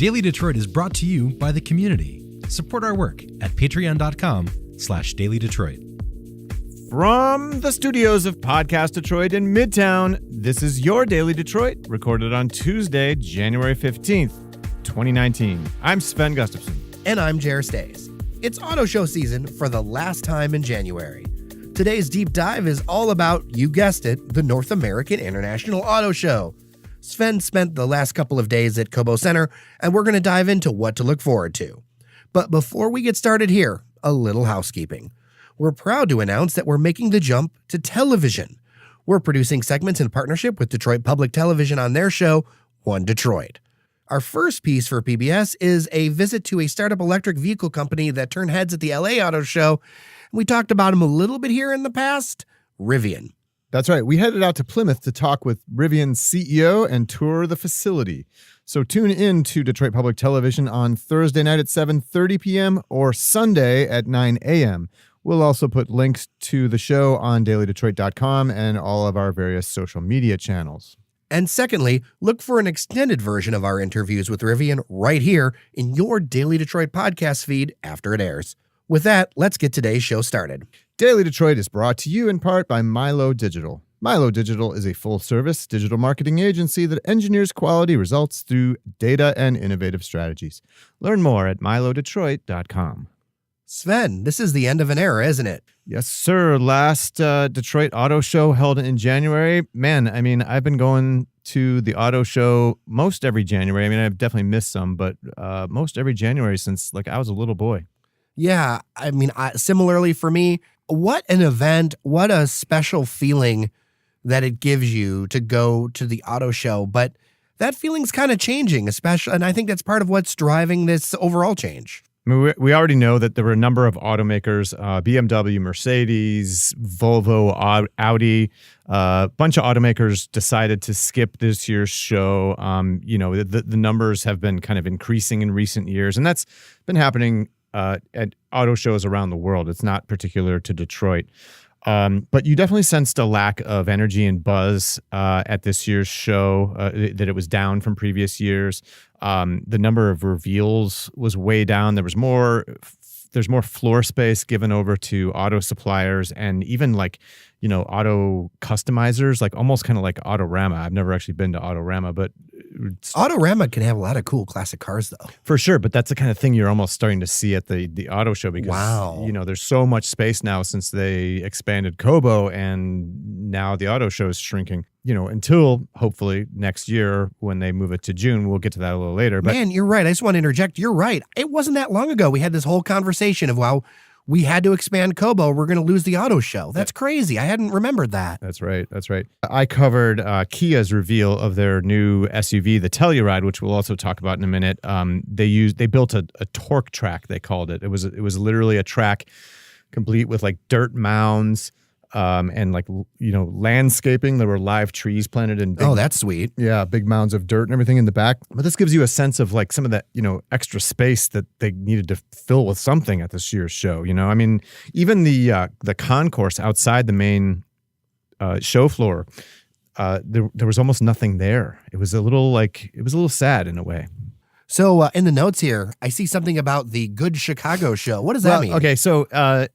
Daily Detroit is brought to you by the community. Support our work at patreon.com/dailydetroit. From the studios of Podcast Detroit in Midtown, this is your Daily Detroit, recorded on Tuesday, January 15th, 2019. I'm Sven Gustafson. And I'm Jer Stays. It's auto show season for the last time in January. Today's deep dive is all about, you guessed it, the North American International Auto Show. Sven spent the last couple of days at Cobo Center, and we're going to dive into what to look forward to. But before we get started here, a little housekeeping. We're proud to announce that we're making the jump to television. We're producing segments in partnership with Detroit Public Television on their show, One Detroit. Our first piece for PBS is a visit to a startup electric vehicle company that turned heads at the LA Auto Show. We talked about them a little bit here in the past, Rivian. That's right. We headed out to Plymouth to talk with Rivian's CEO and tour the facility. So tune in to Detroit Public Television on Thursday night at 7:30 p.m. or Sunday at 9 a.m. We'll also put links to the show on dailydetroit.com and all of our various social media channels. And secondly, look for an extended version of our interviews with Rivian right here in your Daily Detroit podcast feed after it airs. With that, let's get today's show started. Daily Detroit is brought to you in part by Milo Digital. Milo Digital is a full-service digital marketing agency that engineers quality results through data and innovative strategies. Learn more at milodetroit.com. Sven, this is the end of an era, isn't it? Yes, sir. Last Detroit Auto Show held in January. Man, I mean, I've been going to the auto show most every January. I mean, I've definitely missed some, but most every January since I was a little boy. Yeah, I mean, similarly for me, what an event, what a special feeling that it gives you to go to the auto show. But that feeling's kind of changing, especially, and I think that's part of what's driving this overall change. I mean, we already know that there were a number of automakers, BMW, Mercedes, Volvo, Audi, a bunch of automakers decided to skip this year's show. The numbers have been kind of increasing in recent years, and that's been happening at auto shows around the world. It's not particular to Detroit. But you definitely sensed a lack of energy and buzz at this year's show, that it was down from previous years. The number of reveals was way down. There's more floor space given over to auto suppliers and even auto customizers, almost kind of like Autorama. I've never actually been to Autorama, but Autorama can have a lot of cool classic cars, though. For sure, but that's the kind of thing you're almost starting to see at the auto show because, there's so much space now since they expanded Cobo, and now the auto show is shrinking. Until hopefully next year when they move it to June. We'll get to that a little later. But man, you're right. I just want to interject. You're right. It wasn't that long ago we had this whole conversation of how we had to expand Cobo. We're going to lose the auto show. That's crazy. I hadn't remembered that. That's right. I covered Kia's reveal of their new SUV, the Telluride, which we'll also talk about in a minute. They built a torque track, they called it. It was literally a track complete with dirt mounds. And landscaping. There were live trees planted in big, that's sweet. Yeah, big mounds of dirt and everything in the back. But this gives you a sense of some of that, extra space that they needed to fill with something at this year's show. I mean, even the concourse outside the main show floor, there was almost nothing there. It was a little sad in a I So in the notes here, I see something about the Good Chicago show. What does that mean? Okay, so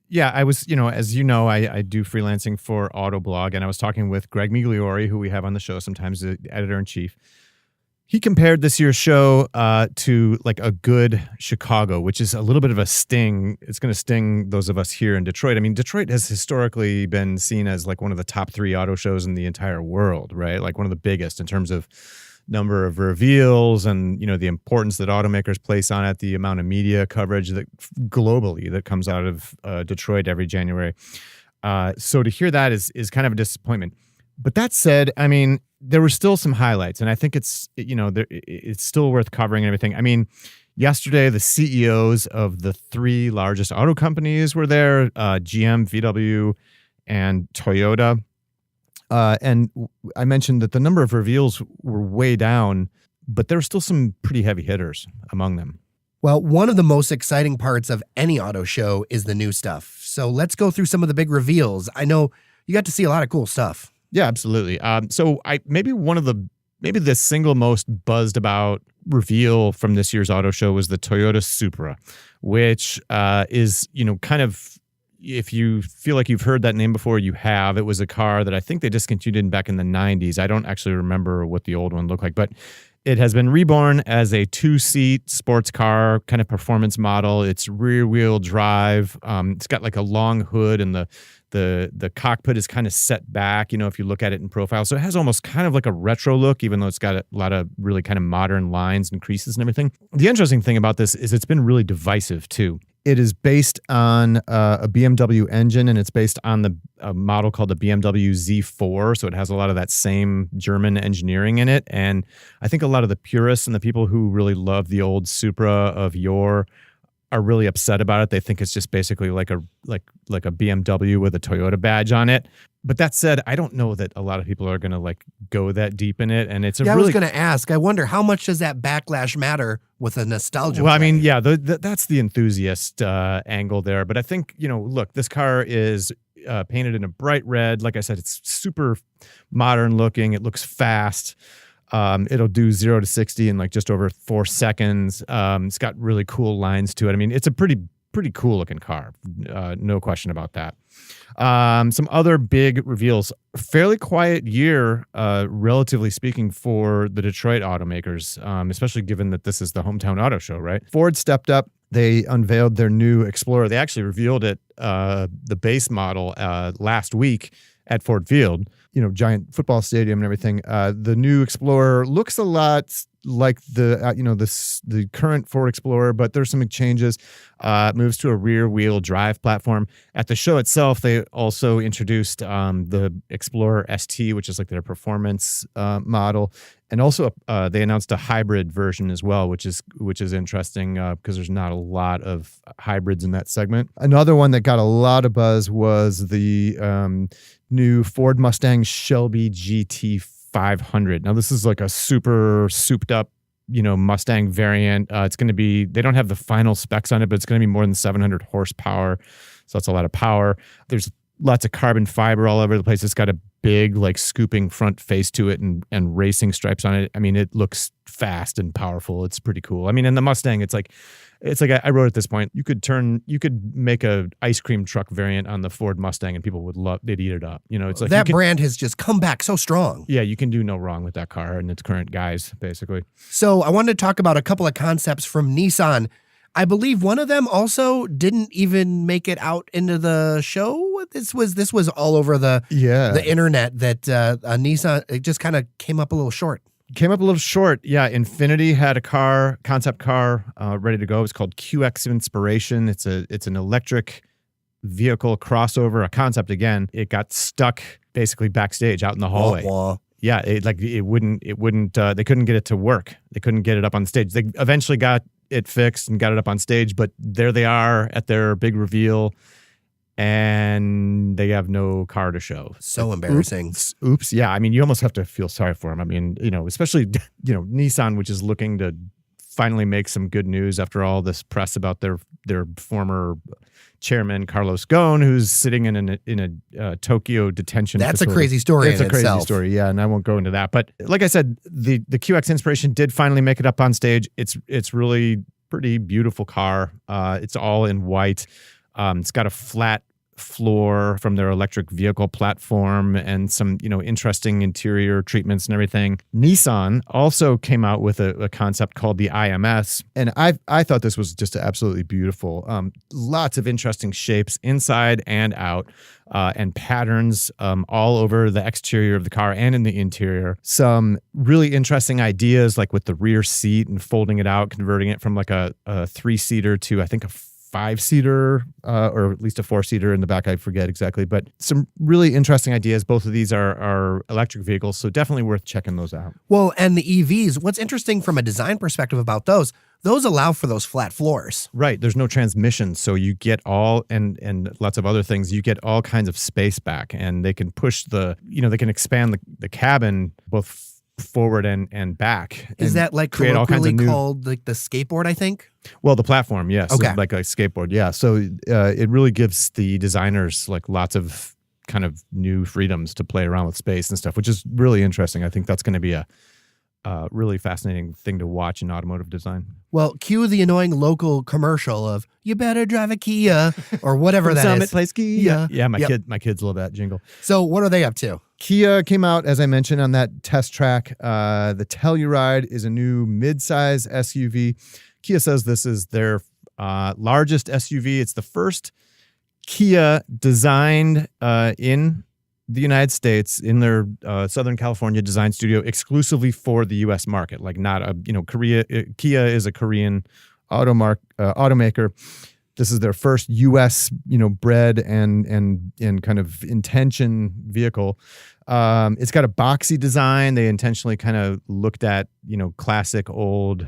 yeah, I was, as you know, I do freelancing for Autoblog, and I was talking with Greg Migliori, who we have on the show sometimes, the editor-in-chief. He compared this year's show to a good Chicago, which is a little bit of a sting. It's going to sting those of us here in Detroit. I mean, Detroit has historically been seen as one of the top 3 auto shows in the entire world, right? One of the biggest in terms of number of reveals and, the importance that automakers place on it, the amount of media coverage that globally that comes out of Detroit every January. So to hear that is kind of a disappointment. But that said, I mean, there were still some highlights, and I think it's still worth covering and everything. I mean, yesterday, the CEOs of the 3 largest auto companies were there, GM, VW, and Toyota. And I mentioned that the number of reveals were way down, but there were still some pretty heavy hitters among them. Well, one of the most exciting parts of any auto show is the new stuff. So let's go through some of the big reveals. I know you got to see a lot of cool stuff. Yeah, absolutely. So maybe the single most buzzed about reveal from this year's auto show was the Toyota Supra, which is, kind of, if you feel like you've heard that name before, you have. It was a car that I think they discontinued back in the 90s. I don't actually remember what the old one looked like, but it has been reborn as a 2-seat sports car kind of performance model. It's rear-wheel drive. It's got like a long hood, and the cockpit is kind of set back, if you look at it in profile. So it has almost kind of like a retro look, even though it's got a lot of really kind of modern lines and creases and everything. The interesting thing about this is it's been really divisive too. It is based on a BMW engine, and it's based on a model called the BMW Z4. So it has a lot of that same German engineering in it. And I think a lot of the purists and the people who really love the old Supra of yore are really upset about it. They think it's just basically like a BMW with a Toyota badge on it. But that said, I don't know that a lot of people are going to go that deep in it. And it's I was going to ask, I wonder how much does that backlash matter with a nostalgia? Well, I mean, yeah, that's the enthusiast angle there. But I think, look, this car is painted in a bright red. Like I said, it's super modern looking. It looks fast. It'll do 0 to 60 in just over 4 seconds. It's got really cool lines to it. I mean, it's a pretty cool looking car. No question about that. Some other big reveals. Fairly quiet year, relatively speaking, for the Detroit automakers, especially given that this is the hometown auto show, right? Ford stepped up. They unveiled their new Explorer. They actually revealed it, the base model, last week at Ford Field, giant football stadium and everything. The new Explorer looks a lot like the current Ford Explorer, but there's some changes. Moves to a rear-wheel drive platform. At the show itself, they also introduced the Explorer ST, which is like their performance model, and also they announced a hybrid version as well, which is interesting because there's not a lot of hybrids in that segment. Another one that got a lot of buzz was the new Ford Mustang Shelby GT 500. Now, this is like a super souped up, Mustang variant. It's going to be, they don't have the final specs on it, but it's going to be more than 700 horsepower. So that's a lot of power. There's lots of carbon fiber all over the place. It's got a big, scooping front face to it and racing stripes on it. I mean, it looks fast and powerful. It's pretty cool. I mean, in the Mustang, it's like I wrote at this point, you could make a ice cream truck variant on the Ford Mustang and people they'd eat it up. It's like that brand has just come back so strong. Yeah, you can do no wrong with that car and its current guise, basically. So I wanted to talk about a couple of concepts from Nissan. I believe one of them also didn't even make it out into the show. This was all over the internet that Nissan, it just kind of came up a little short. Came up a little short. Yeah, Infiniti had a concept car ready to go. It's called QX Inspiration. It's an electric vehicle crossover, a concept again. It got stuck basically backstage out in the hallway. Wah. Yeah, it wouldn't they couldn't get it to work. They couldn't get it up on stage. They eventually got it fixed and got it up on stage, but there they are at their big reveal, and they have no car to show. So embarrassing. Oops. Yeah. I mean, you almost have to feel sorry for them. I mean, especially, Nissan, which is looking to finally make some good news after all this press about their former chairman, Carlos Ghosn, who's sitting in a Tokyo detention facility. That's a crazy story. It's a crazy itself. story. Yeah. And I won't go into that. But like I said, the QX Inspiration did finally make it up on stage. It's really pretty beautiful car. It's all in white. It's got a flat floor from their electric vehicle platform and some, interesting interior treatments and everything. Nissan also came out with a concept called the IMS, and I thought this was just absolutely beautiful. Lots of interesting shapes inside and out, and patterns all over the exterior of the car and in the interior. Some really interesting ideas, like with the rear seat and folding it out, converting it from like a 3-seater to, I think, a 5-seater, or at least a 4-seater in the back. I forget exactly, but some really interesting ideas. Both of these are electric vehicles, so definitely worth checking those out. Well, and the EVs, what's interesting from a design perspective about those allow for those flat floors. Right. There's no transmission, so you get all, and lots of other things, you get all kinds of space back, and they can push they can expand the cabin both forward and back. Is that like create all kinds of new, called like the skateboard, I think? Well, the platform, yes. Okay. Like a skateboard, yeah. So it really gives the designers like lots of kind of new freedoms to play around with space and stuff, which is really interesting. I think that's going to be a really fascinating thing to watch in automotive design. Well, cue the annoying local commercial of "You better drive a Kia" or whatever that Summit is. Place Kia. Yeah, my Yep. my kids love that jingle. So what are they up to? Kia came out, as I mentioned, on that test track. The Telluride is a new midsize SUV. Kia says this is their largest SUV. It's the first Kia designed in the United States, in their Southern California design studio, exclusively for the U.S. market. Like not a, Korea. Kia is a Korean automaker. This is their first U.S. bred and kind of intention vehicle. It's got a boxy design. They intentionally kind of looked at classic old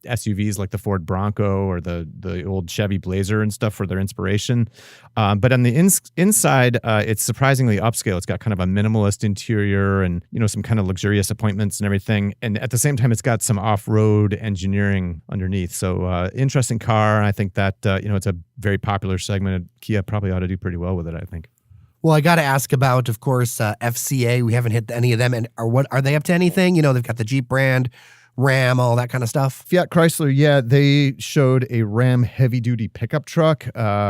SUVs like the Ford Bronco or the old Chevy Blazer and stuff for their inspiration. But on the inside, it's surprisingly upscale. It's got kind of a minimalist interior and some kind of luxurious appointments and everything. And at the same time, it's got some off-road engineering underneath. So interesting car. I think that it's a very popular segment. Kia probably ought to do pretty well with it, I think. Well, I got to ask about, of course, FCA. We haven't hit any of them. And are they up to anything? They've got the Jeep brand, Ram, all that kind of stuff. Fiat Chrysler, yeah, they showed a Ram heavy-duty pickup truck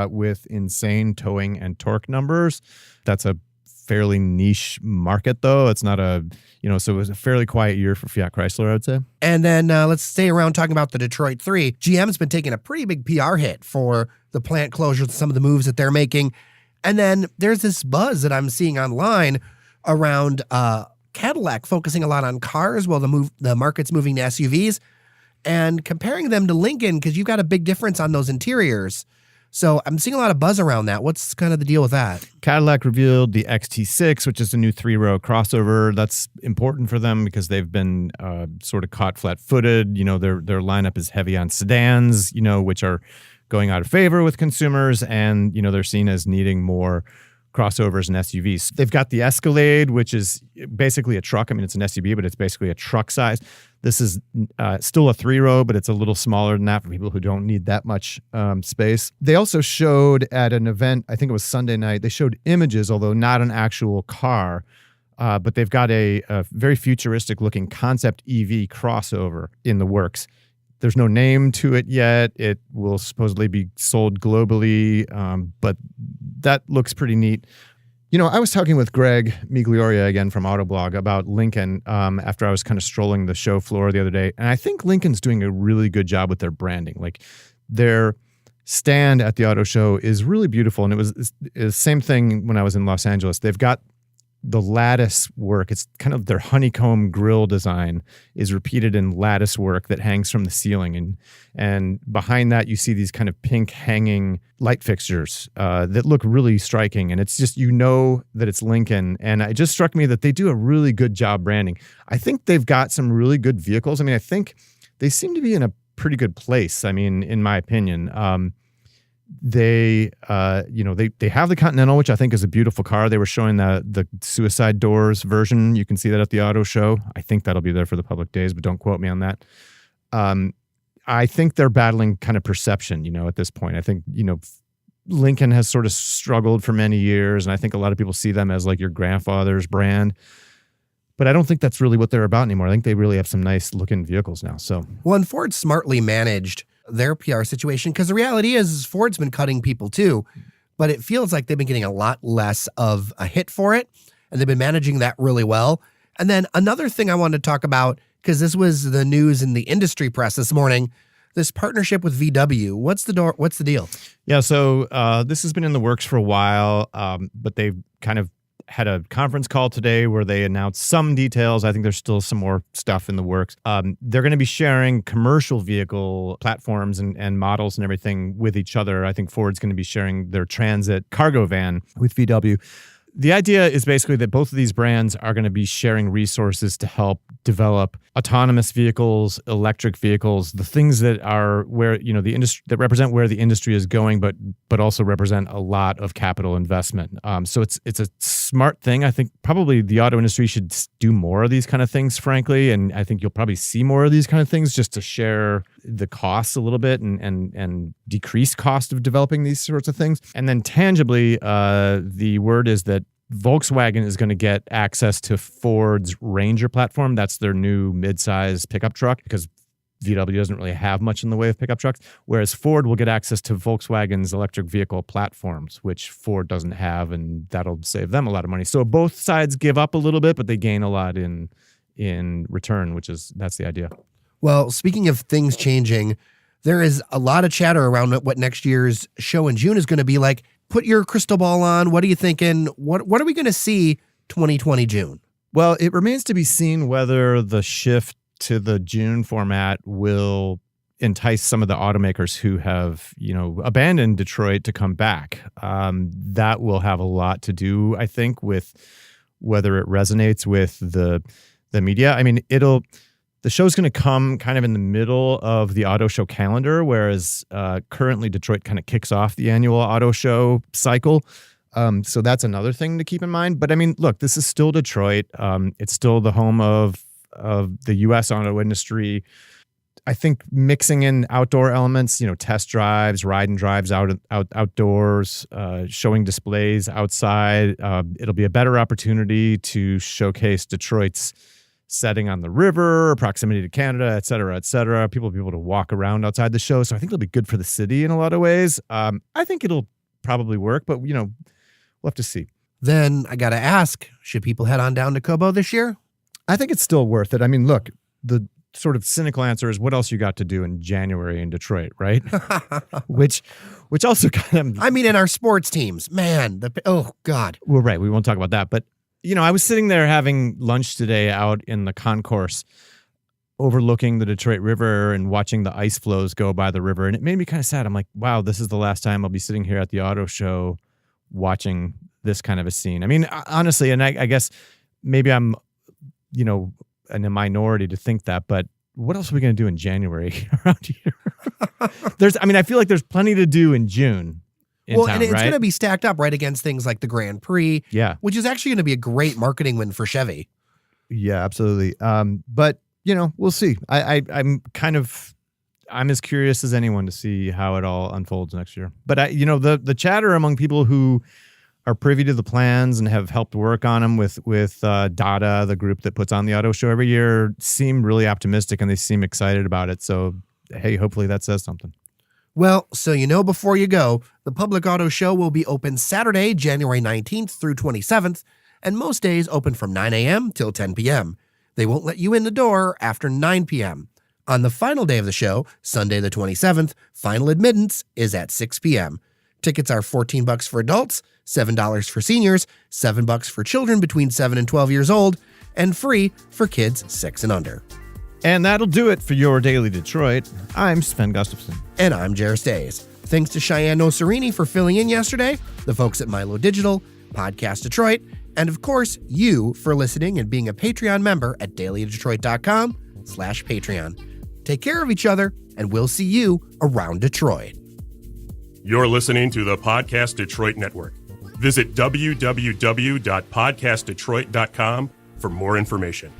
with insane towing and torque numbers. That's a fairly niche market, though. It's not so it was a fairly quiet year for Fiat Chrysler, I would say. And then let's stay around talking about the Detroit 3. GM's been taking a pretty big PR hit for the plant closures, some of the moves that they're making. And then there's this buzz that I'm seeing online around Cadillac focusing a lot on cars while the market's moving to SUVs and comparing them to Lincoln because you've got a big difference on those interiors. So I'm seeing a lot of buzz around that. What's kind of the deal with that? Cadillac revealed the XT6, which is a new 3-row crossover. That's important for them because they've been sort of caught flat-footed. Their lineup is heavy on sedans, which are going out of favor with consumers, and they're seen as needing more crossovers and SUVs. They've got the Escalade, which is basically a truck. I mean, it's an SUV, but it's basically a truck size. This is still a 3-row, but it's a little smaller than that for people who don't need that much space. They also showed at an event, I think it was Sunday night, they showed images, although not an actual car, but they've got a very futuristic looking concept EV crossover in the works. There's no name to it yet. It will supposedly be sold globally, but that looks pretty neat. I was talking with Greg Miglioria again from Autoblog about Lincoln after I was kind of strolling the show floor the other day, and I think Lincoln's doing a really good job with their branding. Like their stand at the auto show is really beautiful, and it was the same thing when I was in Los Angeles. They've got the lattice work. It's kind of their honeycomb grill design is repeated in lattice work that hangs from the ceiling. And behind that, you see these kind of pink hanging light fixtures that look really striking. And it's just, that it's Lincoln. And it just struck me that they do a really good job branding. I think they've got some really good vehicles. I mean, I think they seem to be in a pretty good place. I mean, in my opinion, they have the Continental, which I think is a beautiful car. They were showing the suicide doors version. You can see that at the auto show. I think that'll be there for the public days, but don't quote me on that. I think they're battling kind of perception, at this point. I think, Lincoln has sort of struggled for many years, and I think a lot of people see them as like your grandfather's brand. But I don't think that's really what they're about anymore. I think they really have some nice looking vehicles now. So, well, and Ford smartly managed their PR situation because the reality is Ford's been cutting people too, but it feels like they've been getting a lot less of a hit for it, and they've been managing that really well. And then another thing I wanted to talk about, because this was the news in the industry press this morning, this partnership with VW. What's the deal? Yeah, so this has been in the works for a while, but they've kind of had a conference call today where they announced some details. I think there's still some more stuff in the works. They're going to be sharing commercial vehicle platforms and models and everything with each other. I think Ford's going to be sharing their Transit cargo van with VW. The idea is basically that both of these brands are going to be sharing resources to help develop autonomous vehicles, electric vehicles, the things that are where, the industry that represent where the industry is going, but also represent a lot of capital investment. So it's a smart thing. I think probably the auto industry should do more of these kind of things, frankly. And I think you'll probably see more of these kind of things just to share the costs a little bit and decrease cost of developing these sorts of things. And then tangibly, the word is that Volkswagen is going to get access to Ford's Ranger platform. That's their new midsize pickup truck, because VW doesn't really have much in the way of pickup trucks, whereas Ford will get access to Volkswagen's electric vehicle platforms, which Ford doesn't have, and that'll save them a lot of money. So both sides give up a little bit, but they gain a lot in return, that's the idea. Well, speaking of things changing, there is a lot of chatter around what next year's show in June is going to be like. Put your crystal ball on. What are you thinking? What are we going to see 2020 June? Well, it remains to be seen whether the shift to the June format will entice some of the automakers who have, abandoned Detroit to come back. That will have a lot to do, I think, with whether it resonates with the media. I mean, the show's going to come kind of in the middle of the auto show calendar, whereas currently Detroit kind of kicks off the annual auto show cycle. So that's another thing to keep in mind. But I mean, look, this is still Detroit. It's still the home of the U.S. auto industry. I think mixing in outdoor elements, test drives, ride and drives outdoors, showing displays outside. It'll be a better opportunity to showcase Detroit's setting on the river, proximity to Canada, et cetera, et cetera. People will be able to walk around outside the show. So I think it'll be good for the city in a lot of ways. I think it'll probably work, but, we'll have to see. Then I got to ask, should people head on down to Cobo this year? I think it's still worth it. I mean, look, the sort of cynical answer is what else you got to do in January in Detroit, right? which also kind of... I mean, in our sports teams, man, oh, God. Well, right. We won't talk about that. But, I was sitting there having lunch today out in the concourse overlooking the Detroit River and watching the ice flows go by the river. And it made me kind of sad. I'm like, wow, this is the last time I'll be sitting here at the auto show watching this kind of a scene. I mean, honestly, and I guess maybe I'm, in a minority to think that, but what else are we going to do in January around here? I feel like there's plenty to do in June. And it's going to be stacked up right against things like the Grand Prix, which is actually going to be a great marketing win for Chevy. Yeah, absolutely. But we'll see. I'm as curious as anyone to see how it all unfolds next year. But the chatter among people who are privy to the plans and have helped work on them with Dada, the group that puts on the auto show every year, seem really optimistic and they seem excited about it. So, hey, hopefully that says something. Well, so before you go, the Public Auto Show will be open Saturday, January 19th through 27th, and most days open from 9 a.m. till 10 p.m. They won't let you in the door after 9 p.m. On the final day of the show, Sunday the 27th, final admittance is at 6 p.m. Tickets are $14 for adults, $7 for seniors, $7 for children between 7 and 12 years old, and free for kids 6 and under. And that'll do it for your Daily Detroit. I'm Sven Gustafson. And I'm Jairus Days. Thanks to Cheyenne Nocerini for filling in yesterday, the folks at Milo Digital, Podcast Detroit, and of course, you for listening and being a Patreon member at dailydetroit.com/Patreon. Take care of each other, and we'll see you around Detroit. You're listening to the Podcast Detroit Network. Visit www.podcastdetroit.com for more information.